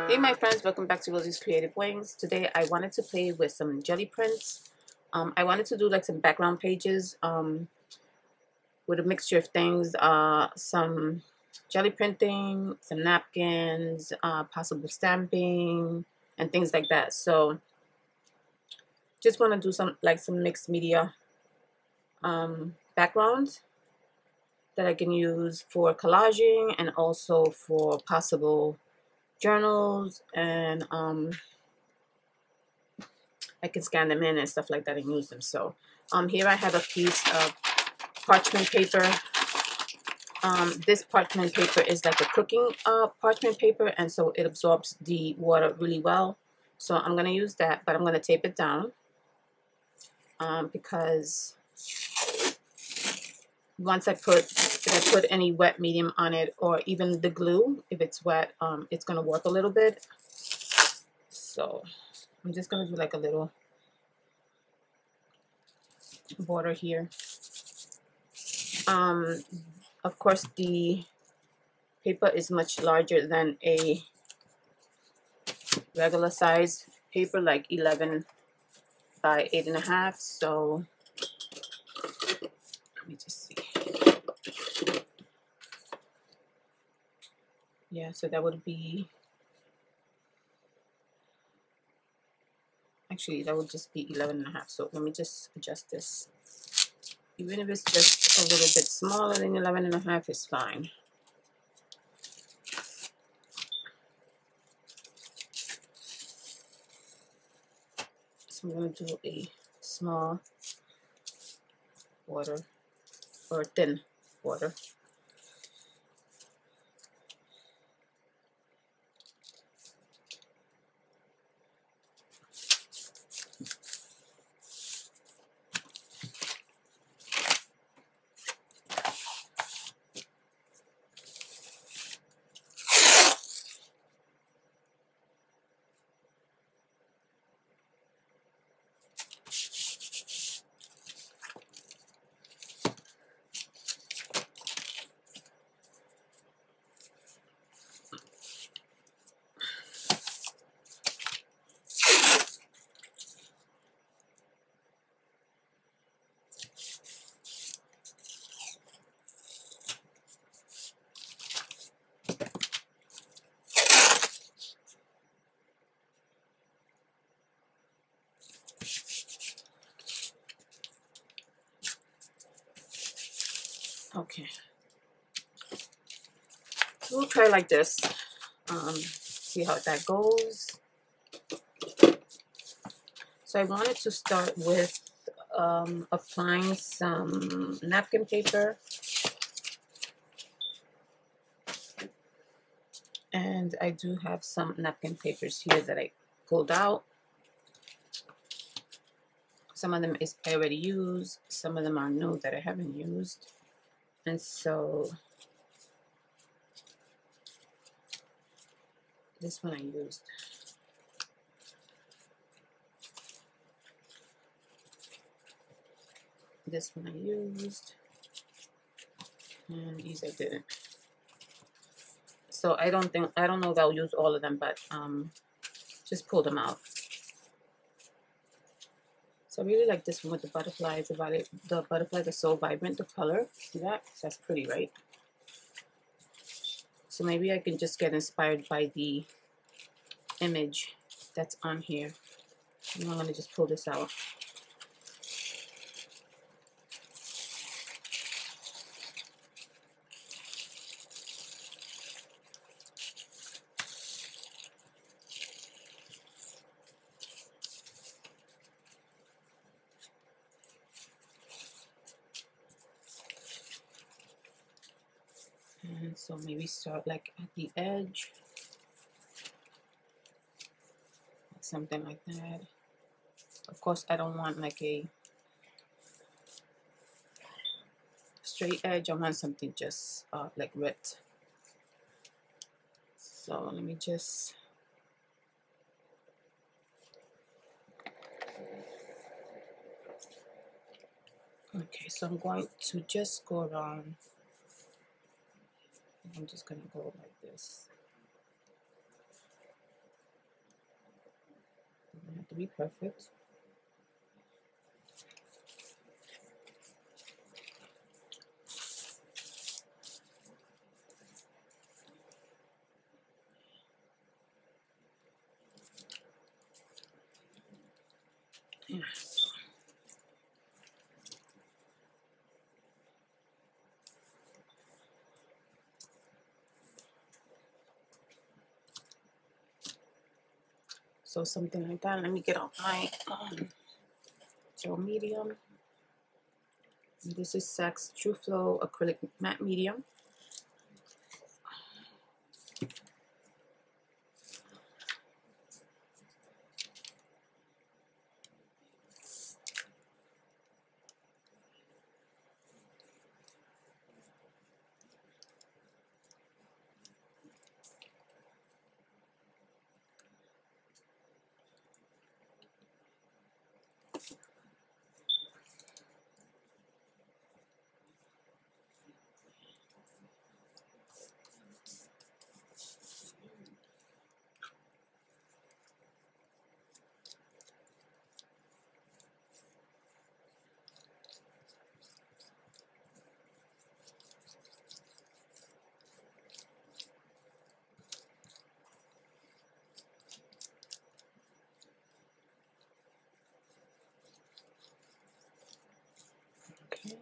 Hey my friends, welcome back to Rosie's Creative Wings. Today I wanted to play with some jelly prints. I wanted to do like some background pages with a mixture of things, some jelly printing, some napkins, possible stamping, and things like that. So just want to do some mixed media backgrounds that I can use for collaging and also for possible journals, and I can scan them in and stuff like that and use them. So here I have a piece of parchment paper. This parchment paper is like a cooking parchment paper, and so it absorbs the water really well. So I'm going to use that, but I'm going to tape it down because once if I put any wet medium on it, or even the glue, if it's wet, it's going to warp a little bit. So I'm just going to do like a little border here. Of course, the paper is much larger than a regular size paper, like 11 by 8.5. So let me just see. Yeah, so that would be, actually that would just be 11.5. So let me just adjust this. Even if it's just a little bit smaller than 11.5, it's fine. So I'm going to do a small border, or thin border. Okay, so we'll try like this, see how that goes. So I wanted to start with applying some napkin paper, and I do have some napkin papers here that I pulled out. Some of them is I already used, some of them are new that I haven't used, and so this one I used. This one I used, and these I didn't. So I don't know if I'll use all of them, but just pull them out. So I really like this one with the butterflies. The butterflies are so vibrant, the color. See that? That's pretty, right? So maybe I can just get inspired by the image that's on here. And I'm going to just pull this out. And so maybe start like at the edge, something like that. Of course, I don't want like a straight edge. I want something just like ripped. So let me just okay. So I'm going to just go around. I'm just gonna go like this. Doesn't have to be perfect. Yes. So something like that. Let me get out my gel medium. And this is Saks True Flow Acrylic Matte Medium. Okay.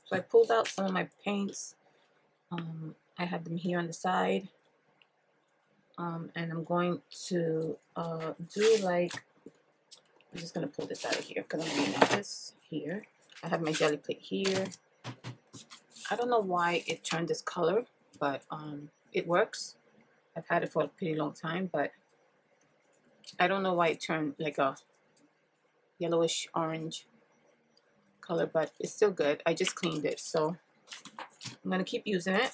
So I pulled out some of my paints. I have them here on the side. And I'm going to do like, I'm just going to pull this out of here because I'm going to make this here. I have my jelly plate here. I don't know why it turned this color, but it works. I've had it for a pretty long time, but I don't know why it turned like a yellowish orange color, but it's still good. I just cleaned it, so I'm going to keep using it.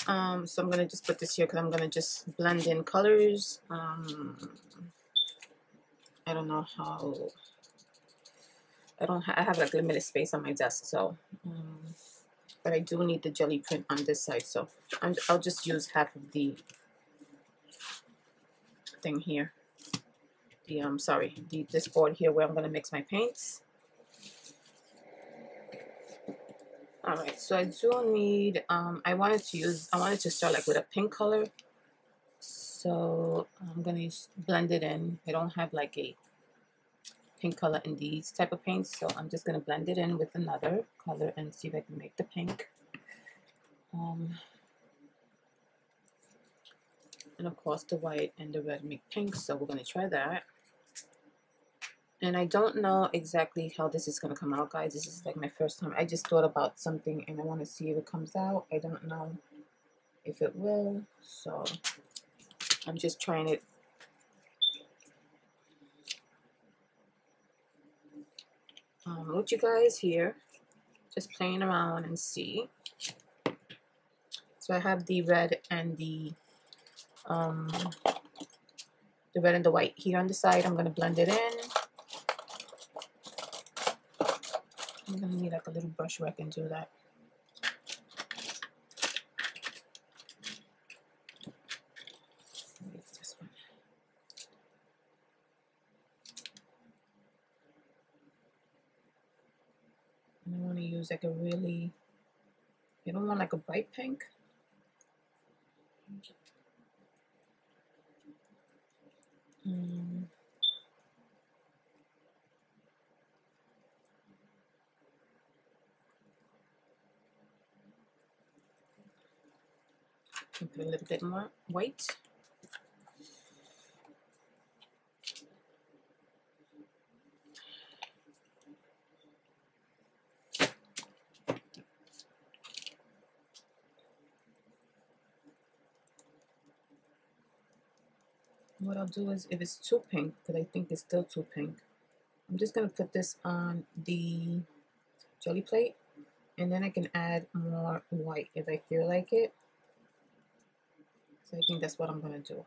So I'm going to just put this here because I'm going to just blend in colors. I don't know how, I have like limited space on my desk, so, but I do need the jelly print on this side, so I'll just use half of the thing here. This board here where I'm going to mix my paints. Alright, so I do need, I wanted to start like with a pink color. So I'm going to blend it in. I don't have like a pink color in these type of paints, so I'm just going to blend it in with another color and see if I can make the pink. And of course the white and the red make pink, so we're going to try that. And I don't know exactly how this is going to come out, guys. This is like my first time. I just thought about something and I want to see if it comes out. I don't know if it will, so I'm just trying it. With you guys here, just playing around and see. So I have the red and the red and the white here on the side. I'm going to blend it in. I'm going to need like a little brush where I can do that. This one. And I want to use like a really, you don't want like a bright pink. Put a little bit more white. What I'll do is, if it's too pink, because I think it's still too pink, I'm just going to put this on the jelly plate, and then I can add more white if I feel like it. So I think that's what I'm gonna do.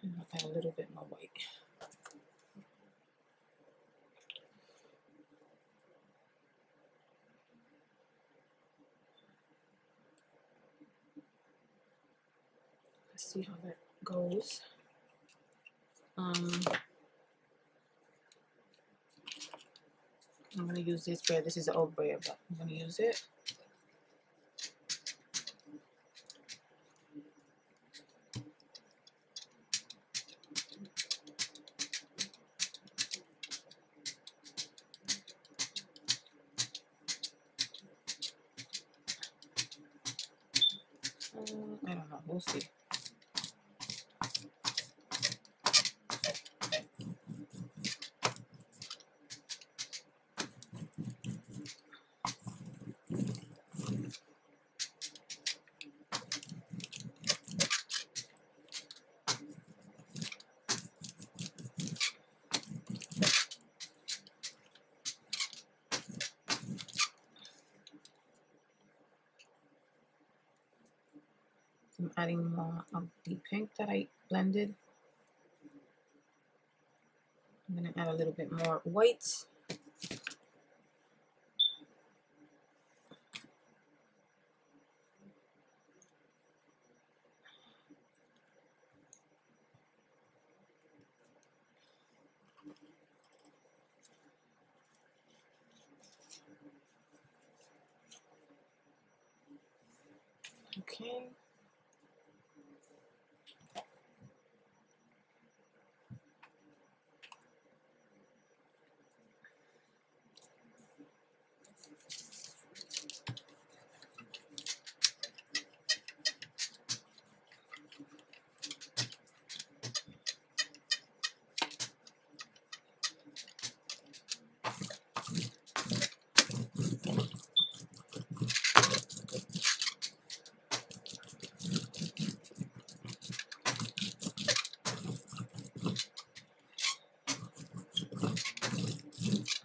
And I'll add a little bit more white. Let's see how that goes. I'm gonna use this brayer. This is an old brayer, but I'm gonna use it. I don't know. We'll see. I'm adding more of the pink that I blended. I'm gonna add a little bit more white. Okay.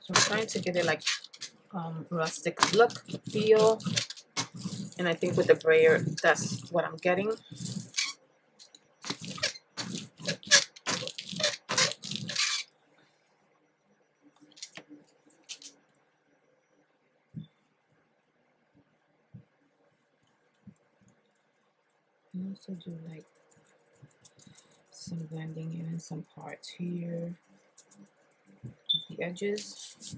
So I'm trying to get it like rustic look, feel, and I think with the brayer, that's what I'm getting. And also do like some blending in some parts here, the edges.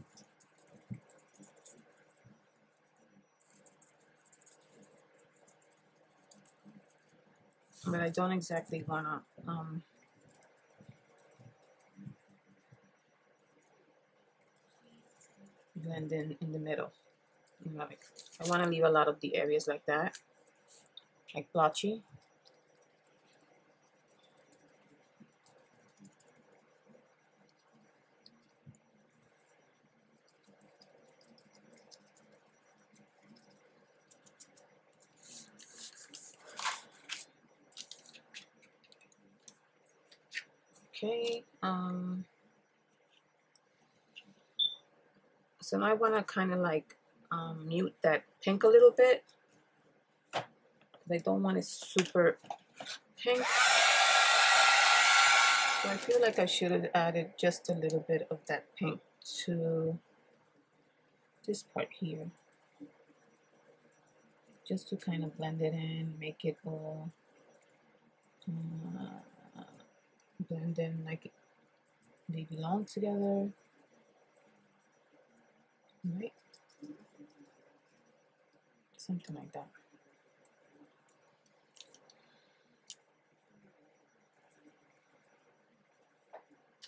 But I don't exactly wanna blend in the middle. You know, like I want to leave a lot of the areas like that, like blotchy. Okay. So now I want to kind of like mute that pink a little bit. I don't want it super pink. So I feel like I should have added just a little bit of that pink to this part here. Just to kind of blend it in, make it all blend in like they belong together. Right? Something like that.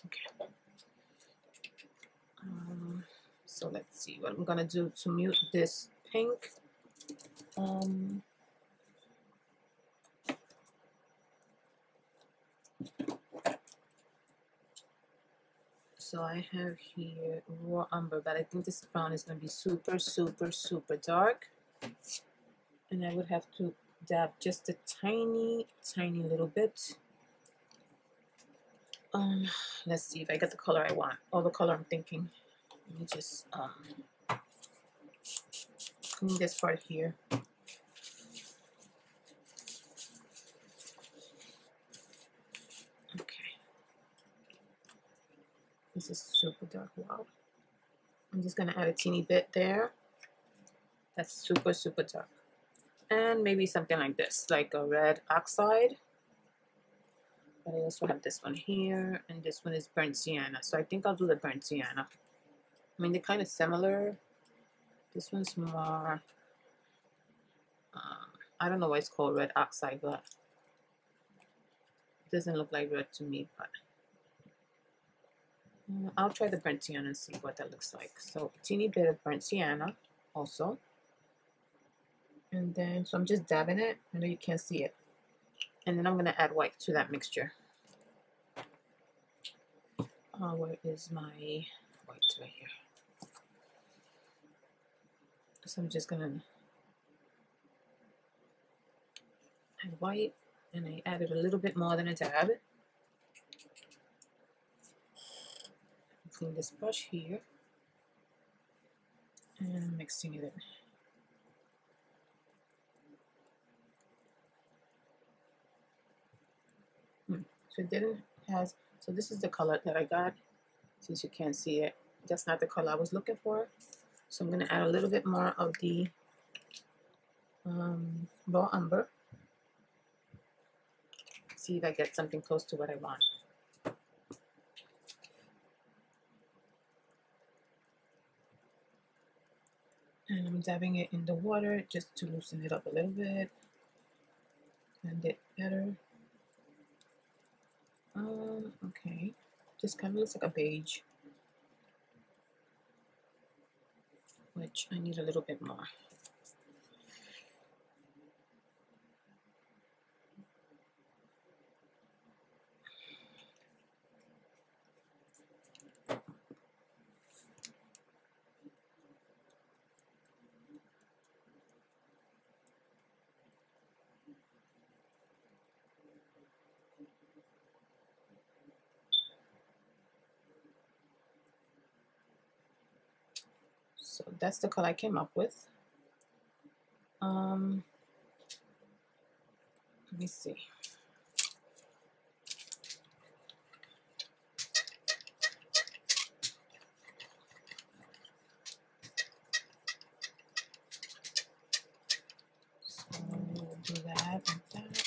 Okay. So let's see what I'm gonna do to mute this pink. So I have here raw umber, but I think this brown is gonna be super, super, super dark. And I would have to dab just a tiny, tiny little bit. Let's see if I get the color I want, or the color I'm thinking. Let me just clean this part here. This is super dark. Wow. I'm just gonna add a teeny bit there. That's super, super dark. And maybe something like this, like a red oxide. But I also have this one here, and this one is burnt sienna. So I think I'll do the burnt sienna. I mean, they're kind of similar. This one's more, I don't know why it's called red oxide, but it doesn't look like red to me. But I'll try the burnt sienna and see what that looks like. So a teeny bit of burnt sienna also. And then, so I'm just dabbing it. I know you can't see it. And then I'm going to add white to that mixture. Where is my white? Right here. So I'm just going to add white. And I added a little bit more than a dab. Clean this brush here. And I'm mixing it in. So it didn't have, so this is the color that I got. Since you can't see it, that's not the color I was looking for. So I'm going to add a little bit more of the raw umber. See if I get something close to what I want. And I'm dabbing it in the water just to loosen it up a little bit. Blend it better. Okay. This kind of looks like a beige, which I need a little bit more. So that's the color I came up with. Let me see. So we'll do that and that.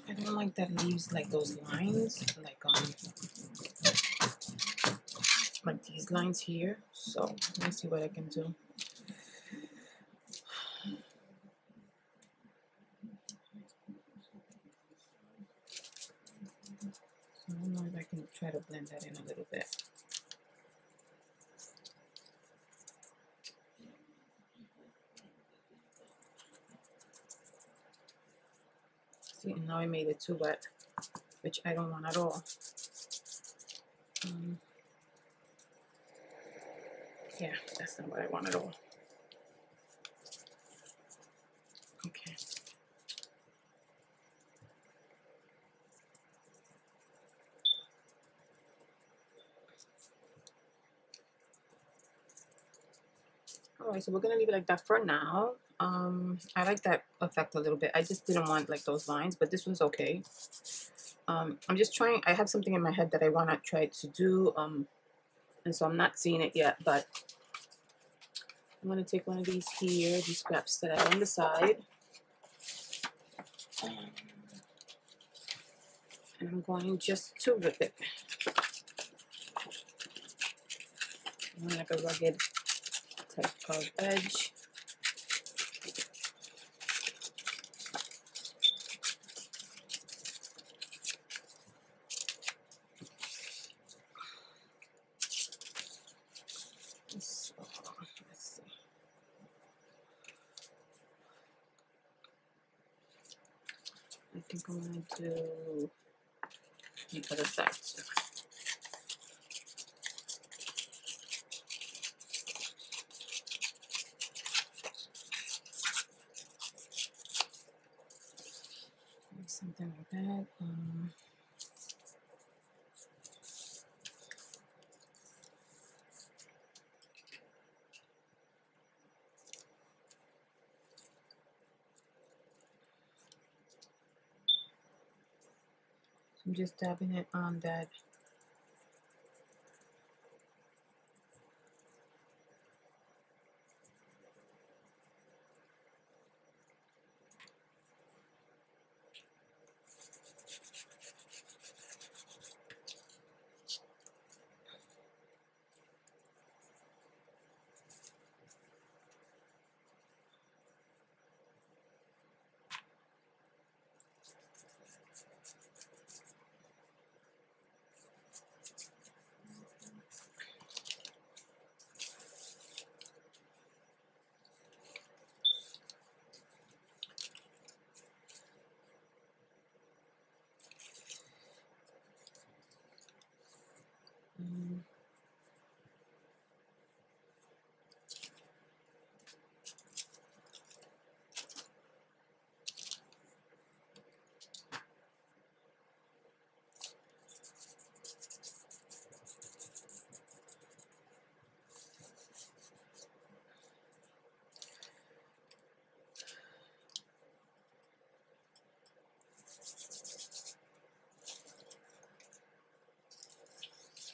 I don't like that leaves like those lines, like these lines here. So let me see what I can do. So I don't know if I can try to blend that in a little bit. See, and now I made it too wet, which I don't want at all. Yeah, that's not what I want at all. Okay. Alright, so we're gonna leave it like that for now. I like that effect a little bit. I just didn't want like those lines, but this one's okay. I'm just trying, I have something in my head that I wanna try to do, and so I'm not seeing it yet, but I'm gonna take one of these here, these scraps that are on the side. And I'm going just to rip it. Like a rugged type of edge. So, let's see. I think I'm going to do the other side too. Something like that. I'm just dabbing it on that.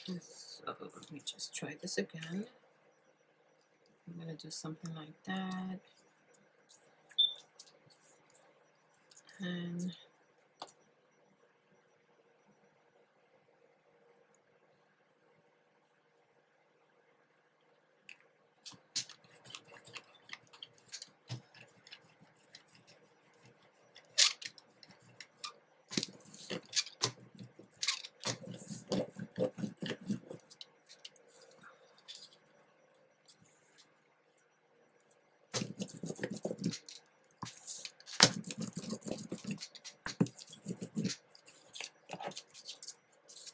So let me just try this again. I'm gonna do something like that, and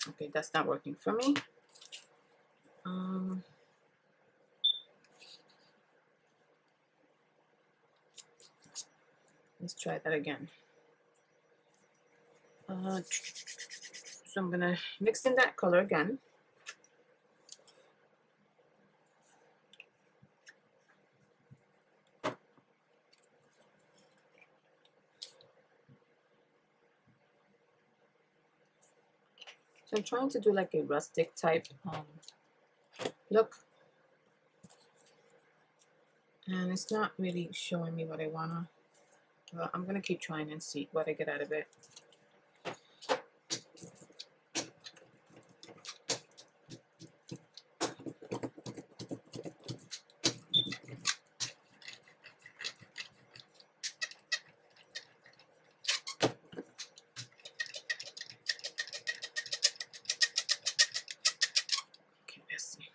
okay, that's not working for me. Let's try that again. So I'm gonna mix in that color again. So I'm trying to do like a rustic type look, and it's not really showing me what I wanna. Well, I'm gonna keep trying and see what I get out of it. Okay, let's see.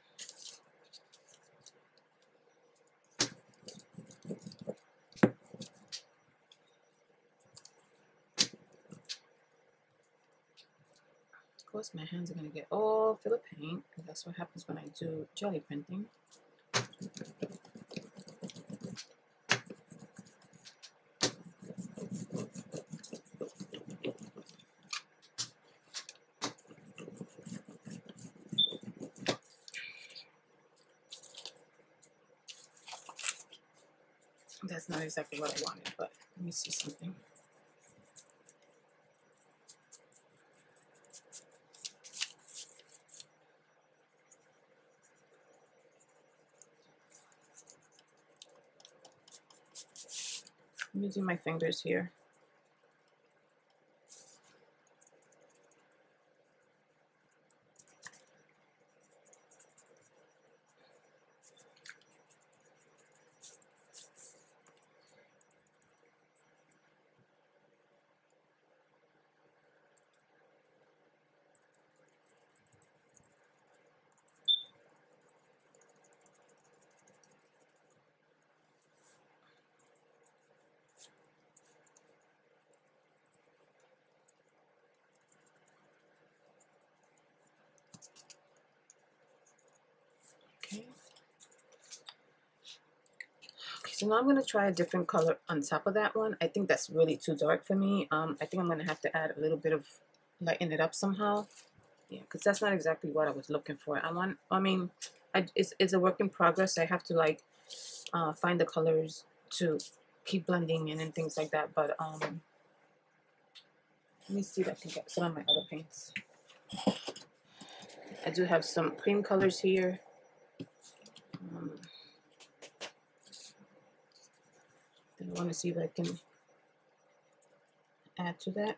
Of course, my hands are gonna get all full of paint, because that's what happens when I do jelly printing. That's not exactly what I wanted, but let me see something. I'm using my fingers here. Okay. Okay, so now I'm gonna try a different color on top of that one. I think that's really too dark for me. I think I'm gonna have to add a little bit of lighten it up somehow. Yeah, because that's not exactly what I was looking for. It's a work in progress. I have to like find the colors to keep blending in and things like that. But Let me see if I can get some of my other paints. I do have some cream colors here. I want to see if I can add to that.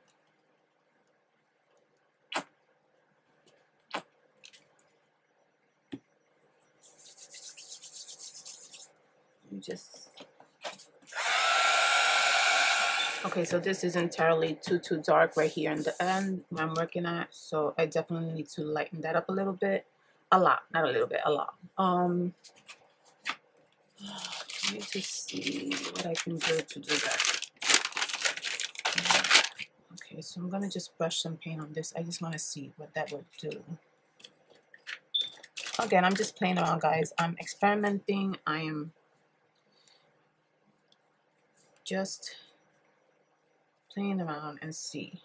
Okay, so this is entirely too dark right here in the end where I'm working at, so I definitely need to lighten that up a little bit. A lot, not a little bit, a lot. Trying to see what I can do to do that. Okay, so I'm gonna just brush some paint on this. I just want to see what that would do. Again, I'm just playing around, guys. I'm experimenting. I am just playing around and see.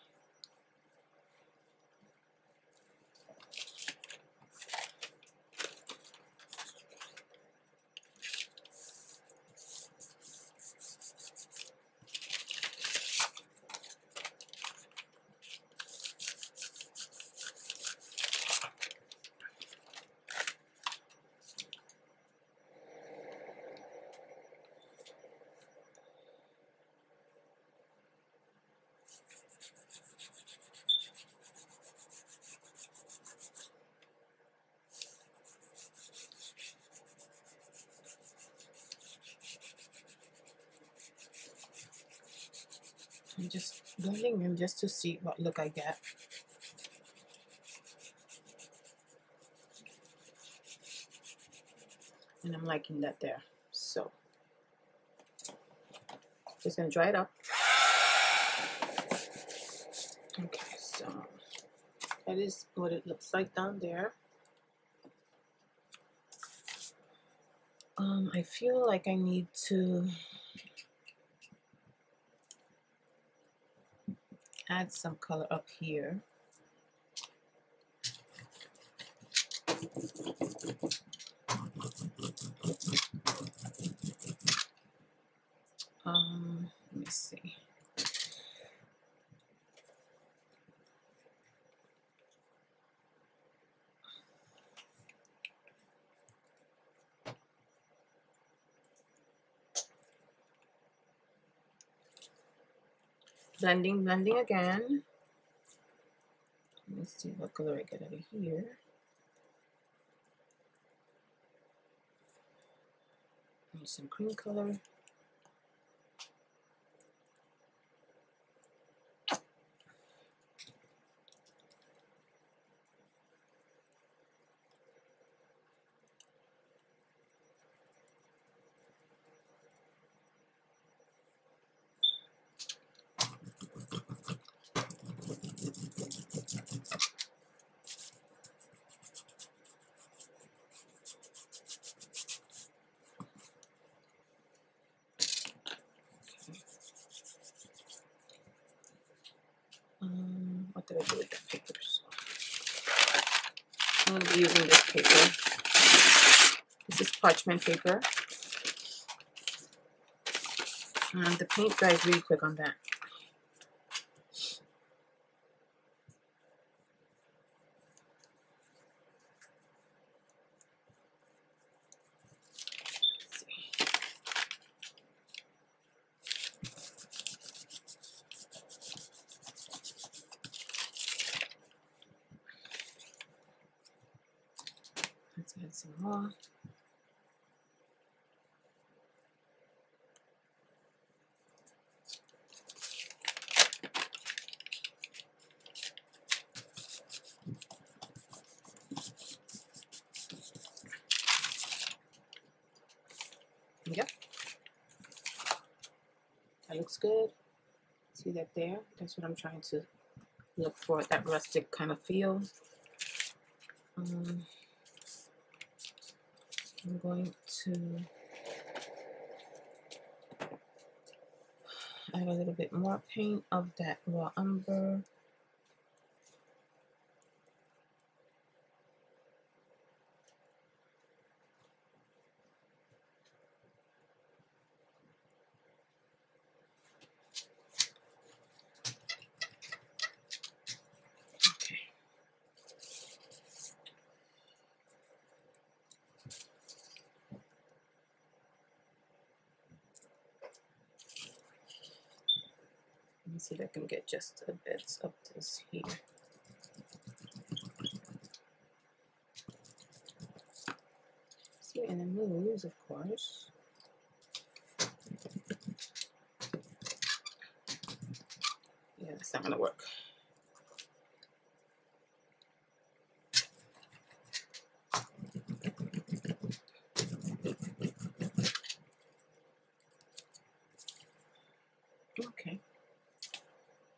I'm just blending in just to see what look I get. And I'm liking that there. So just gonna dry it up. Okay, so that is what it looks like down there. I feel like I need to add some color up here. Let me see. Blending again. Let me see what color I get out of here. Need some cream color. What did I do with that paper? So I'm going to be using this paper. This is parchment paper. And the paint dries really quick on that. Let's add some more. Yep. That looks good. See that there? That's what I'm trying to look for, that rustic kind of feel. I'm going to add a little bit more paint of that raw umber. see if I can get just a bit of this here. See, and it moves, of course. Yeah, it's not gonna work. Okay.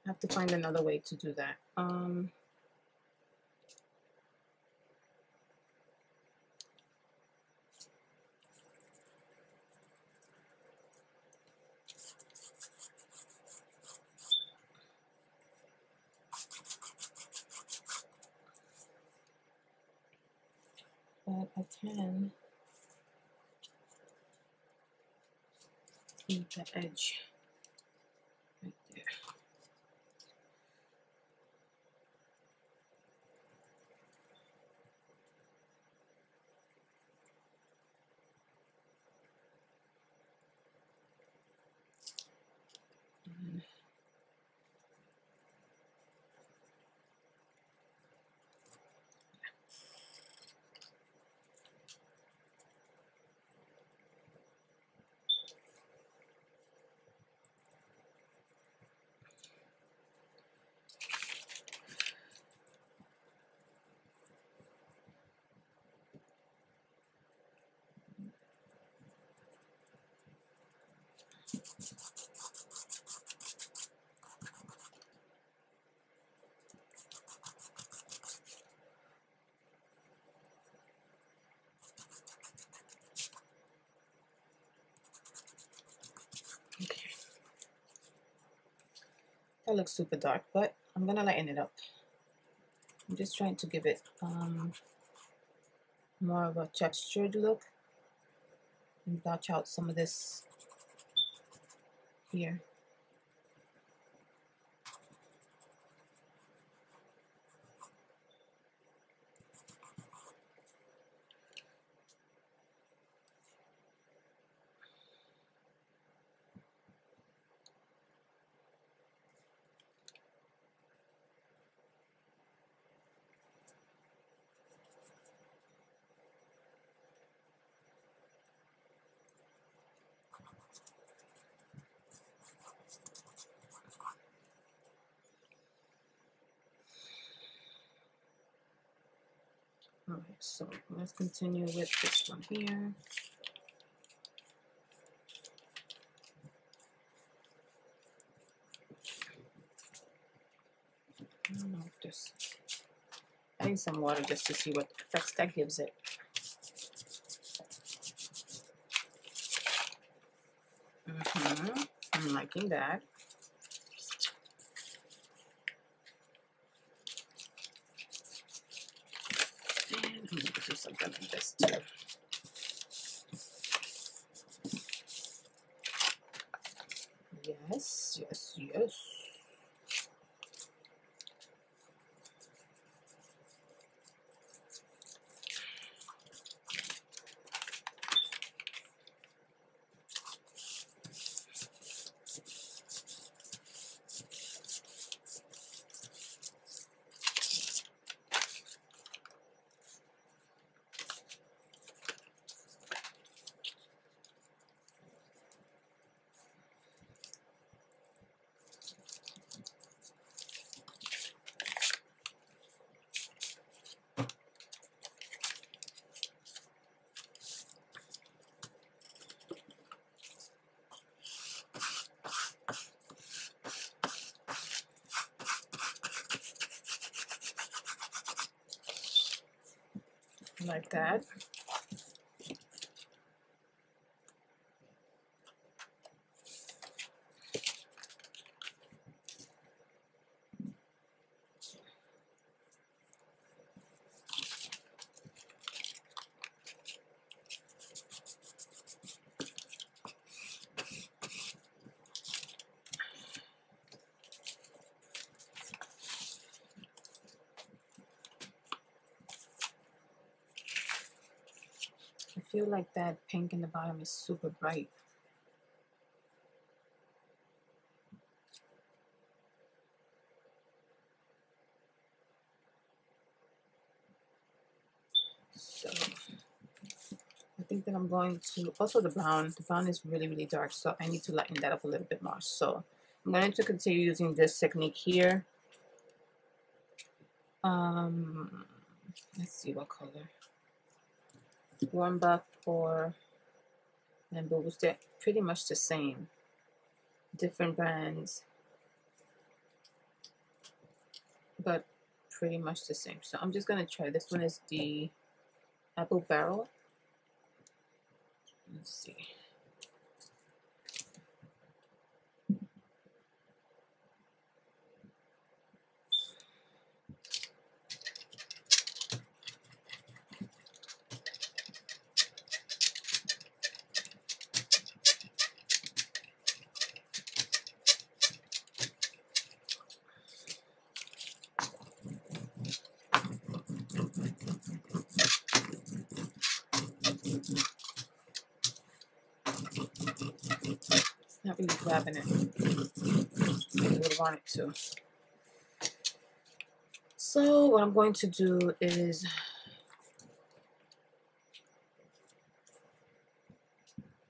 I have to find another way to do that. But I can leave the edge right there. Okay. That looks super dark, but I'm gonna lighten it up. I'm just trying to give it more of a textured look and dodge out some of this here. Alright, so let's continue with this one here. I don't know if this, adding some water just to see what effects that gives it. I'm liking that. And I'm going to do something like this too. Yes, yes, yes. Like that. I feel like that pink in the bottom is super bright. think that I'm going to, also the brown is really, really dark, so I need to lighten that up a little bit more. So I'm going to continue using this technique here. Let's see what color. Warm Buff or Rainbow Boost, they're pretty much the same. Different brands, but pretty much the same. So I'm just going to try. This one is the Apple Barrel. Let's see. Not really grabbing it. I would want it to. So what I'm going to do is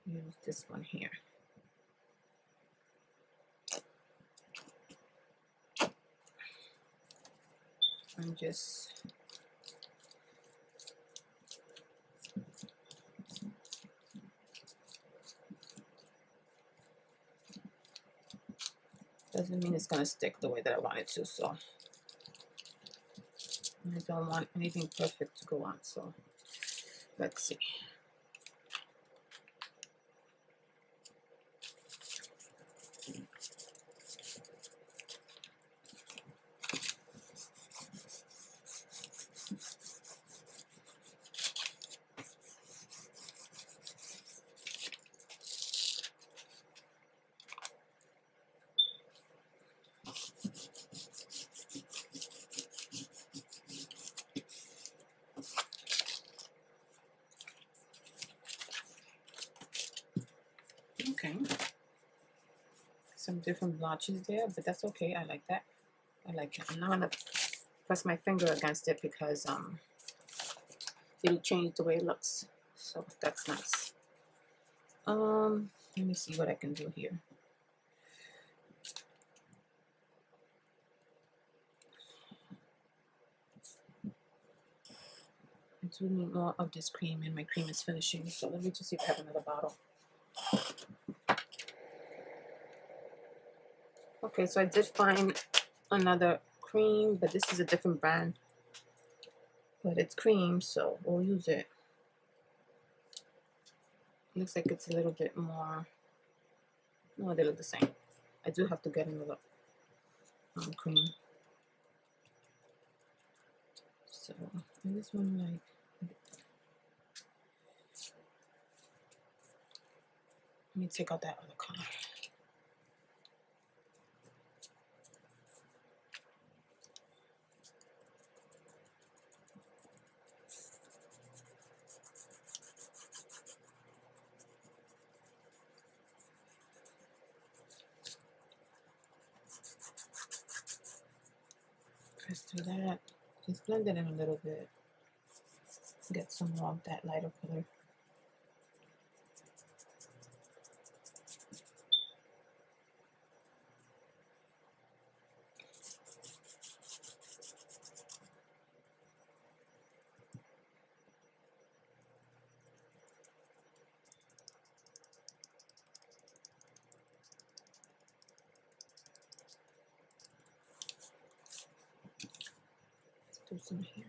use this one here. I'm just doesn't mean it's gonna stick the way that I want it to, so I don't want anything perfect to go on, so let's see. Okay, some different blotches there, but that's okay. I like that. I like it. I'm not gonna press my finger against it because it'll change the way it looks. So that's nice. Let me see what I can do here. I do need more of this cream, and my cream is finishing. So let me just see if I have another bottle. Okay, so I did find another cream, but this is a different brand. But it's cream, so we'll use it. Looks like it's a little bit more. No, they look the same. I do have to get another cream. So, and this one, like, let me take out that other color. Let's do that. Just blend it in a little bit. Get some more of that lighter color. Do some here.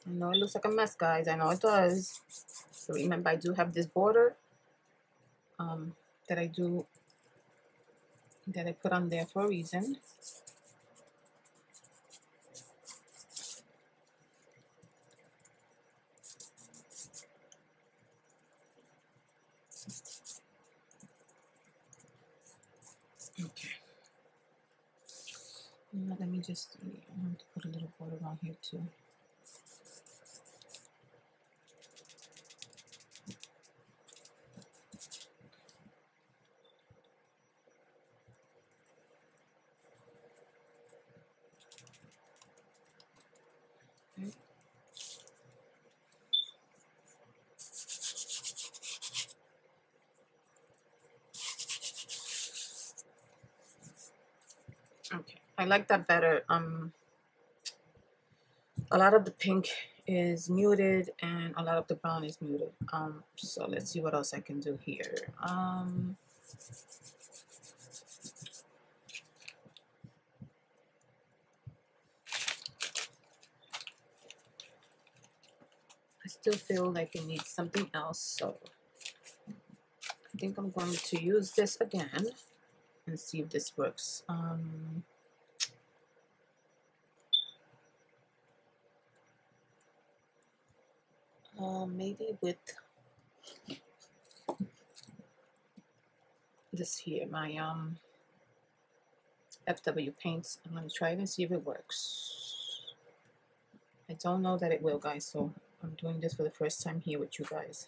I know it looks like a mess, guys. I know it does. So remember, I do have this border that I put on there for a reason. Okay. Now let me just, I have to put a little border on here too. Okay. Okay, I like that better. A lot of the pink is muted and a lot of the brown is muted. So let's see what else I can do here. I still feel like it needs something else, so I think I'm going to use this again and see if this works. Maybe with this here, my FW paints. I'm gonna try it and see if it works. I don't know that it will, guys, so I'm doing this for the first time here with you guys.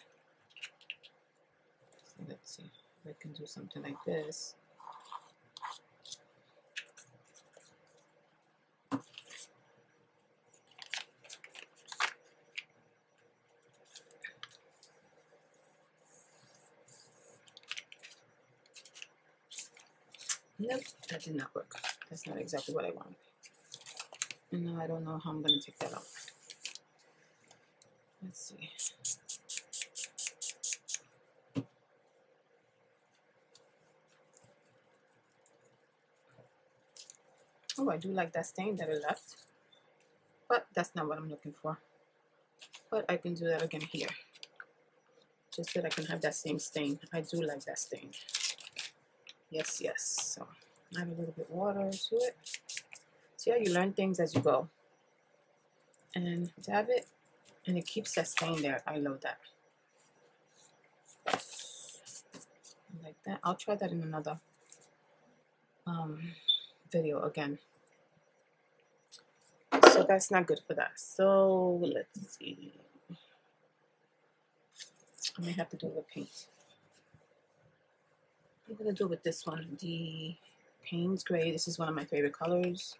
So let's see if I can do something like this. Nope, that did not work. That's not exactly what I wanted. And now I don't know how I'm going to take that out. Let's see. Oh, I do like that stain that it left. But that's not what I'm looking for. But I can do that again here. Just so that I can have that same stain. I do like that stain. Yes, yes. So add a little bit of water to it. See how you learn things as you go. And dab it. And it keeps that stain there. I love that. Like that. I'll try that in another video again. So that's not good for that. So let's see. I may have to do it with paint. I'm gonna do it with this one, the Payne's Gray. This is one of my favorite colors.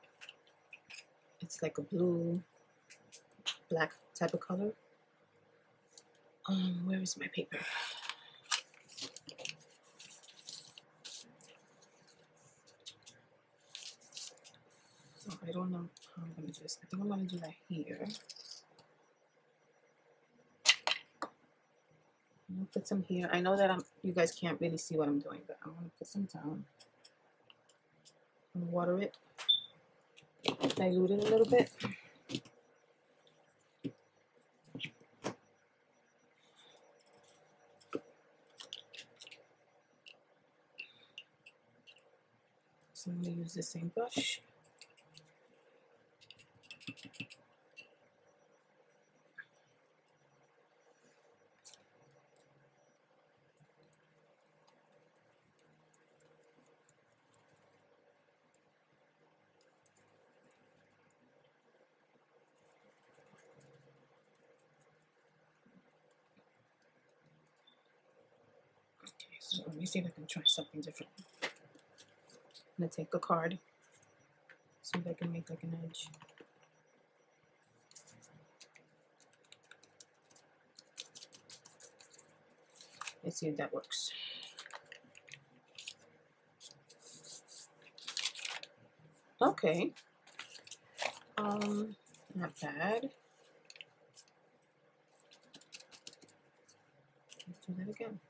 It's like a blue, black type of color. Where is my paper? So I don't know how I'm gonna do this. I think I'm gonna do that here. I'm gonna put some here. I know that you guys can't really see what I'm doing, but I'm gonna put some down. And water it. Dilute it a little bit. So I'm gonna use the same brush. So let me see if I can try something different. I'm gonna take a card, see if I can make like an edge. Let's see if that works. Okay. Not bad. Let's do that again.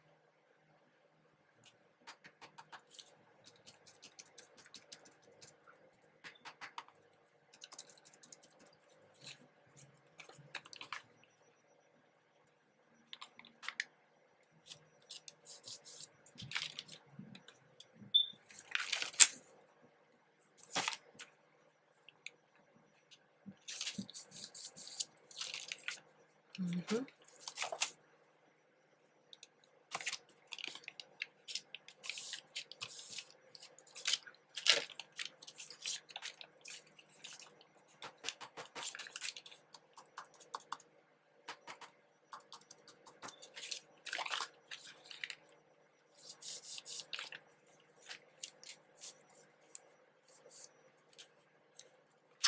Mm-hmm.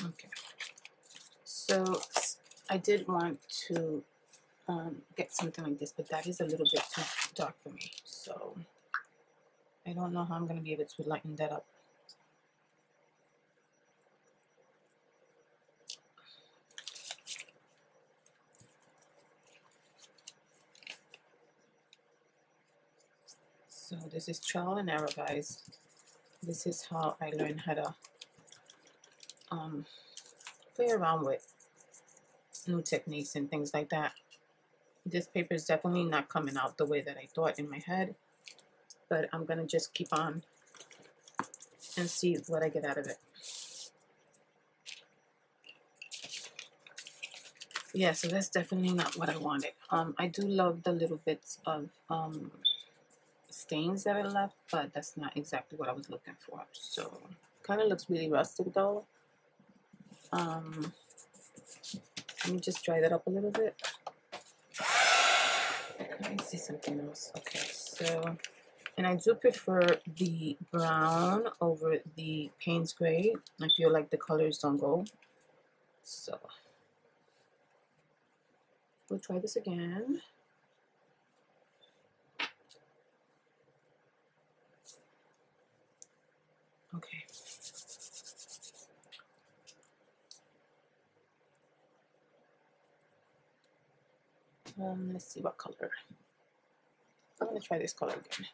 Okay, so I did want to get something like this, but that is a little bit too dark for me, so I don't know how I'm going to be able to lighten that up. So this is trial and error, guys. This is how I learned how to play around with new techniques and things like that. This paper is definitely not coming out the way that I thought in my head, but I'm gonna just keep on and see what I get out of it. Yeah, so that's definitely not what I wanted. I do love the little bits of stains that I left, but that's not exactly what I was looking for. So kind of looks really rustic though. Let me just dry that up a little bit. Let me see something else. Okay, so, and I do prefer the brown over the Payne's gray. I feel like the colors don't go. So we'll try this again. Okay. Let's see what color. I'm gonna try this color again.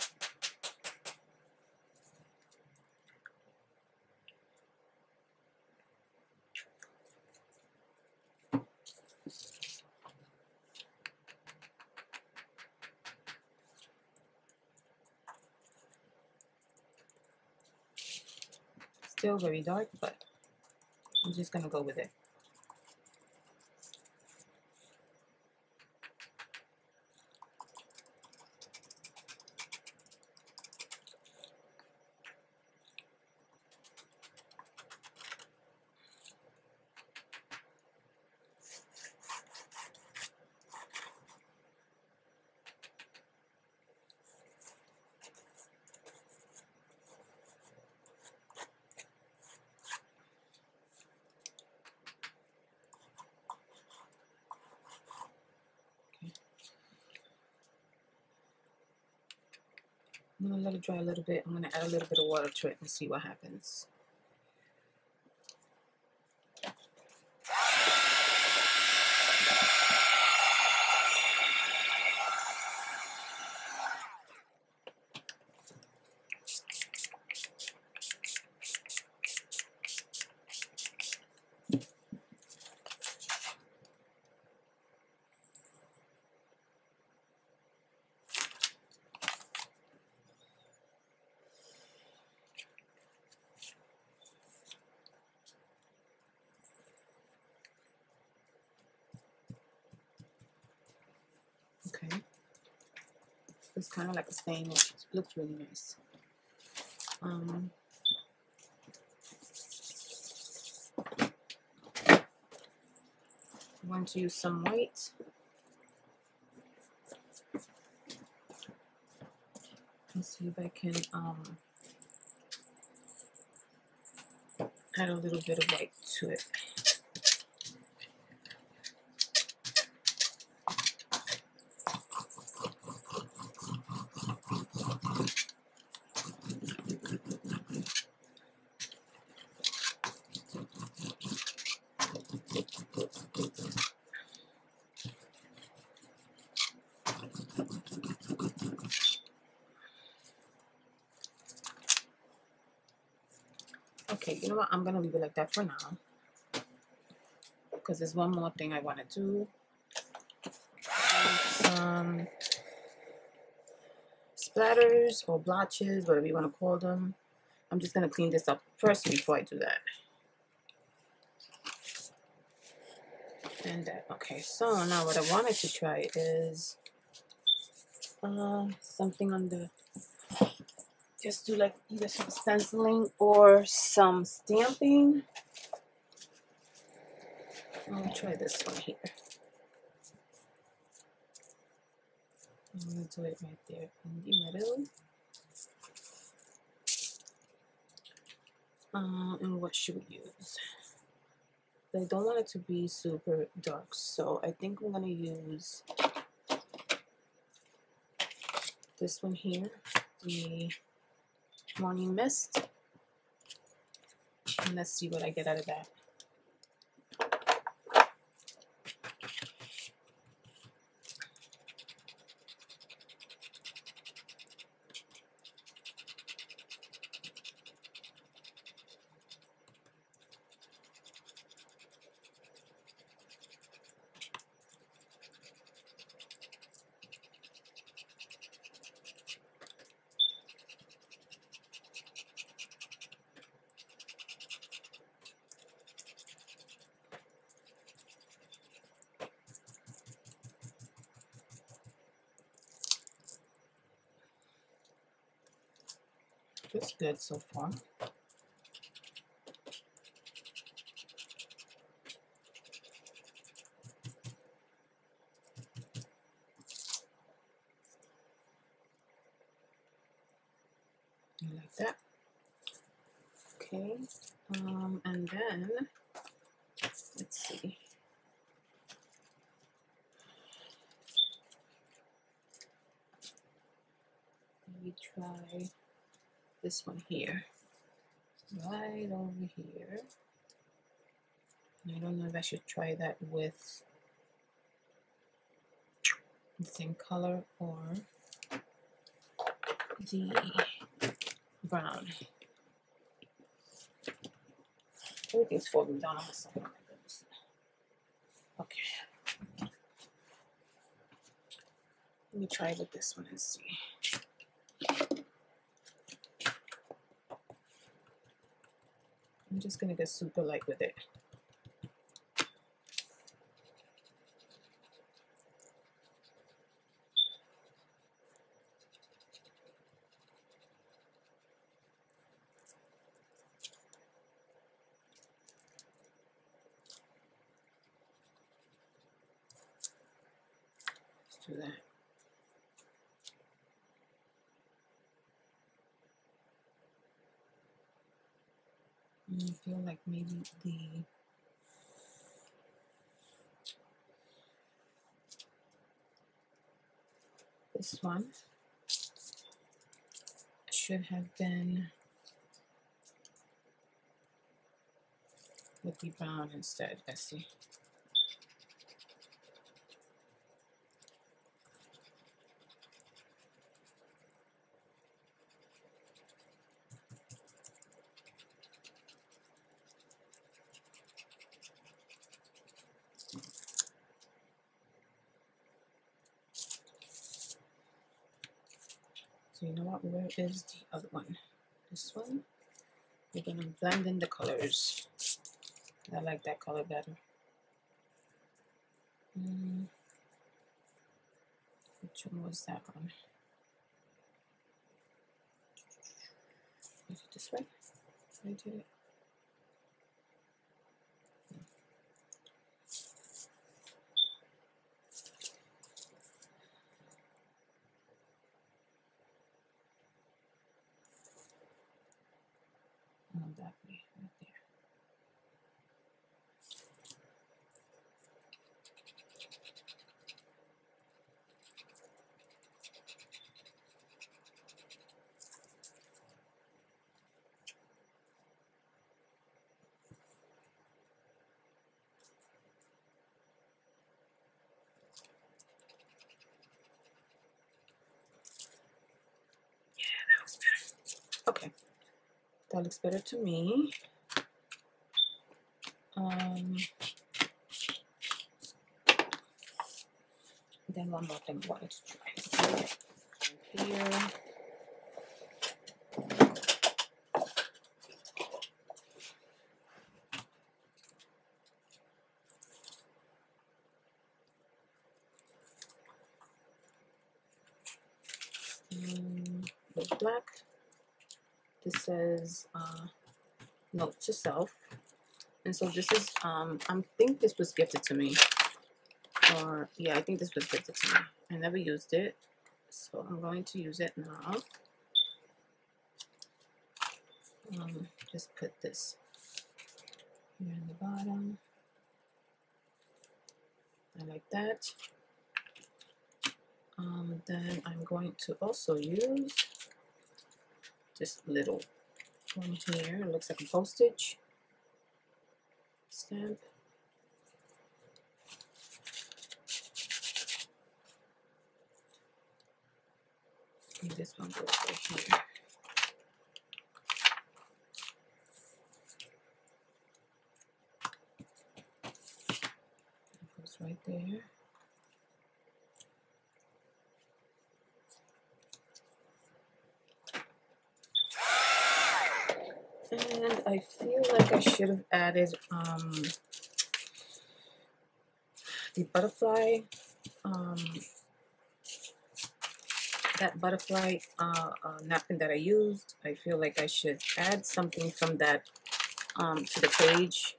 Still very dark, but I'm just gonna go with it. I'm gonna let it dry a little bit. I'm gonna add a little bit of water to it and see what happens. Okay. It's kind of like a stain, which looks really nice. I'm going to use some white. Let's see if I can add a little bit of white to it. Okay, you know what? I'm gonna leave it like that for now, because there's one more thing I want to do. Some splatters or blotches, whatever you want to call them. I'm just gonna clean this up first before I do that. And that. Okay, so now what I wanted to try is something on the, just do like either some stenciling or some stamping. I'll try this one here. I'm going to do it right there in the middle. And what should we use? I don't want it to be super dark, so I think I'm going to use this one here, the Morning Mist. And let's see what I get out of that. Looks good so far. Like that. Okay. And then let's see. We try this one here, right over here. I don't know if I should try that with the same color or the brown. Everything's falling down on the side. Oh my goodness. Okay. Let me try with this one and see. I'm just gonna get super light with it. Let's do that. I feel like maybe this one should have been with the brown instead. Let's see. So you know what? Where is the other one? This one. We're gonna blend in the colors. I like that color better. Which one was that one? Is it this way? I did it. That way, right there. Yeah, that looks better. Okay, that looks better to me. Then one more thing I wanted to try. Here. black. This says note to self. And so this is, I think this was gifted to me. Or, yeah, I think this was gifted to me. I never used it. So I'm going to use it now. Just put this here in the bottom. I like that. Then I'm going to also use this little one here. It looks like a postage stamp. And this one goes right here. It goes right there. And I feel like I should have added the butterfly, that butterfly napkin that I used. I feel like I should add something from that to the page.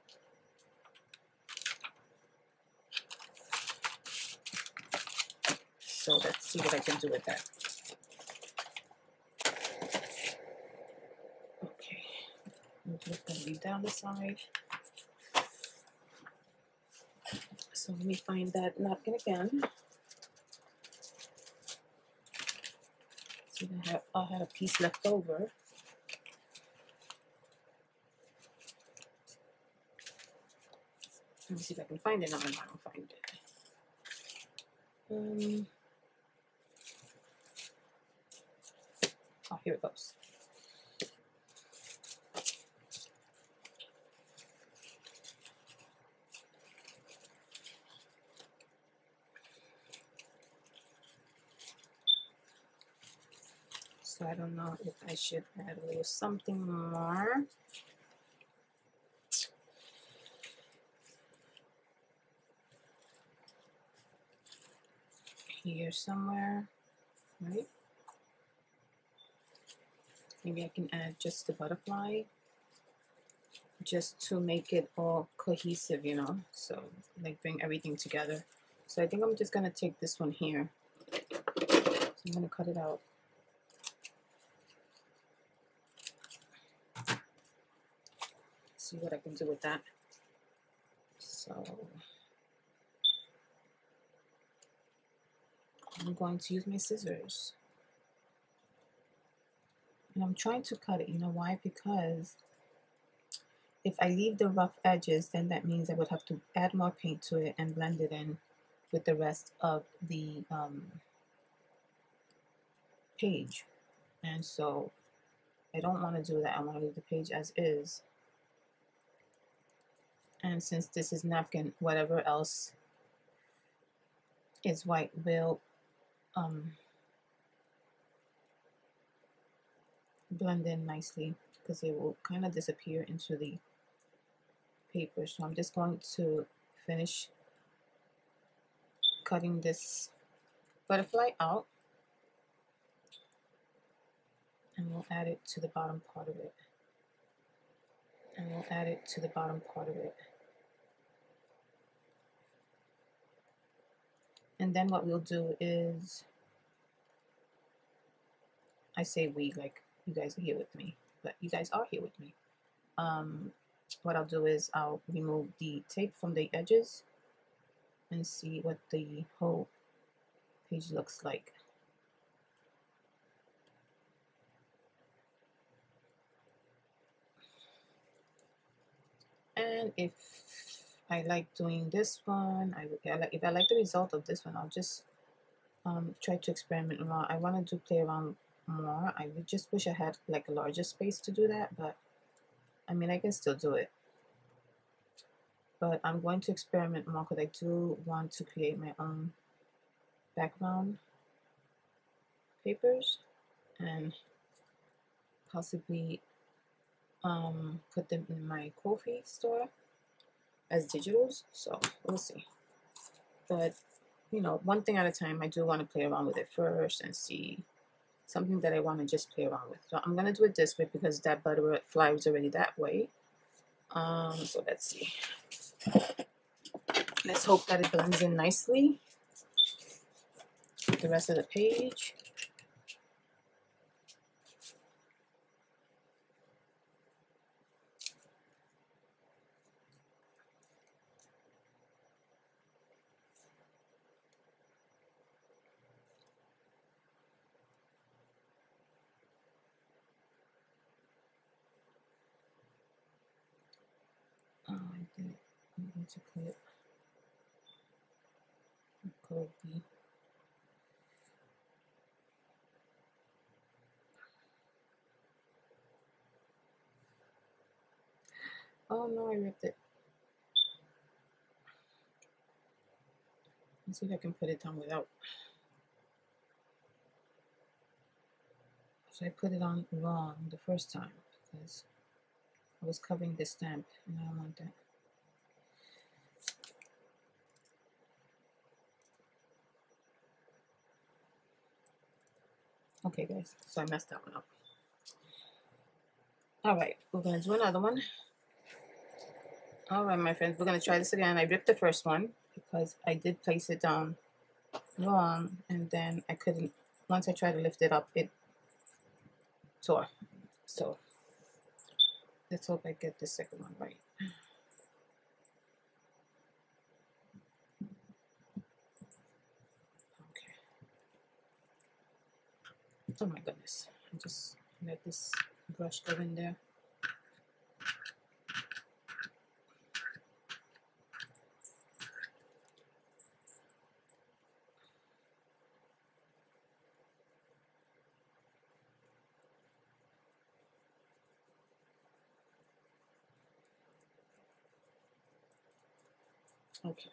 So let's see what I can do with that. Okay, I'm just going to leave down the side. So let me find that napkin again. See, I had a piece left over. Let me see if I can find it. No, I don't find it. Oh, here it goes. So I don't know if I should add a little something more. Here somewhere, right? Maybe I can add just the butterfly, just to make it all cohesive, you know, so like bring everything together. So I think I'm just gonna take this one here. So I'm gonna cut it out. See what I can do with that. So I'm going to use my scissors. And I'm trying to cut it, you know why? Because if I leave the rough edges, then that means I would have to add more paint to it and blend it in with the rest of the page. And so I don't want to do that. I want to leave the page as is. And since this is napkin, whatever else is white will blend in nicely, because it will kind of disappear into the paper. So I'm just going to finish cutting this butterfly out, and we'll add it to the bottom part of it. And we'll add it to the bottom part of it. And then what we'll do is, I say we, like you guys are here with me, but you guys are here with me. What I'll do is I'll remove the tape from the edges and see what the whole page looks like. And if I like doing this one, if I like the result of this one, I'll just try to experiment more. I want to play around more. I just wish I had like a larger space to do that, but I mean, I can still do it. But I'm going to experiment more because I do want to create my own background papers and possibly put them in my Ko-fi store as digitals. So we'll see. But you know, one thing at a time. I do want to play around with it first and see something that I want to just play around with. So I'm gonna do it this way because that butterfly is already that way. So let's see. Let's hope that it blends in nicely with the rest of the page. Oh, I did. I'm going to put color B. Oh no, I ripped it. Let's see if I can put it down without. So I put it on wrong the first time because I was covering the stamp and I don't want that. Okay guys, so I messed that one up. Alright, we're gonna do another one. Alright my friends, we're gonna try this again. I ripped the first one because I did place it down wrong and then I couldn't, once I tried to lift it up, it tore. So let's hope I get the second one right. Okay. Oh my goodness. I just let this brush go in there. Okay.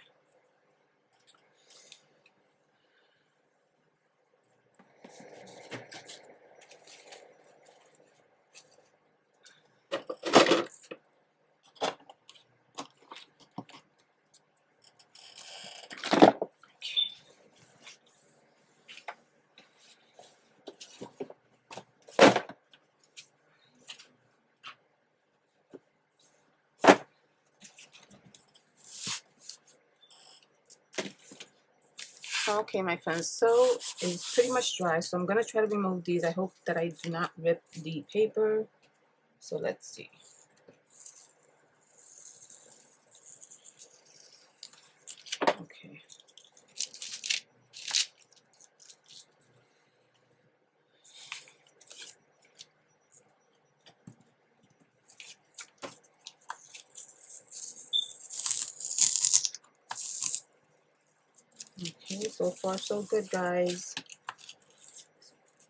Okay, my friends, so it's pretty much dry, so I'm gonna try to remove these. I hope that I do not rip the paper. So let's see. Okay. Okay, so far so good, guys.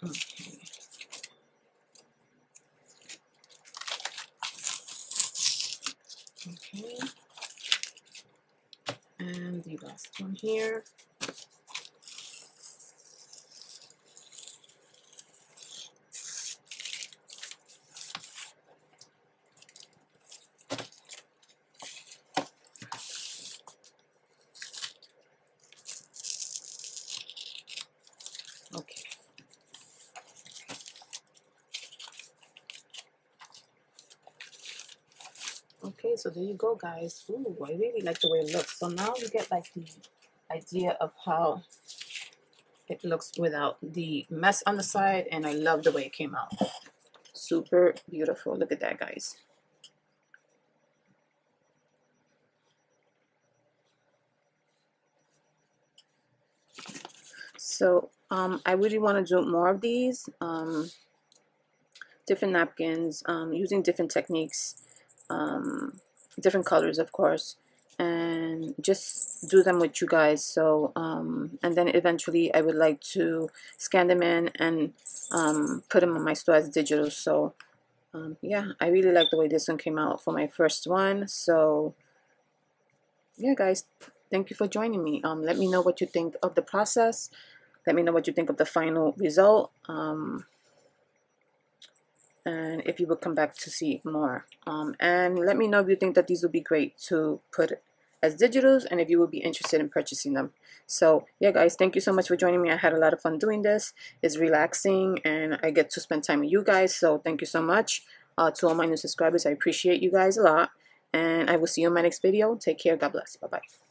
Okay. Okay. And the last one here. Okay. Okay, so there you go, guys. Ooh, I really like the way it looks. So now you get like the idea of how it looks without the mess on the side, and I love the way it came out. Super beautiful. Look at that, guys. So I really want to do more of these different napkins, using different techniques, different colors, of course, and just do them with you guys. So and then eventually I would like to scan them in and put them on my store as digital. So yeah, I really like the way this one came out for my first one. So yeah, guys, thank you for joining me. Let me know what you think of the process. Let me know what you think of the final result. And if you would come back to see more. And let me know if you think that these would be great to put as digitals, and if you would be interested in purchasing them. So yeah guys, thank you so much for joining me. I had a lot of fun doing this. It's relaxing and I get to spend time with you guys, so thank you so much. To all my new subscribers, I appreciate you guys a lot, and I will see you in my next video. Take care. God bless. Bye bye.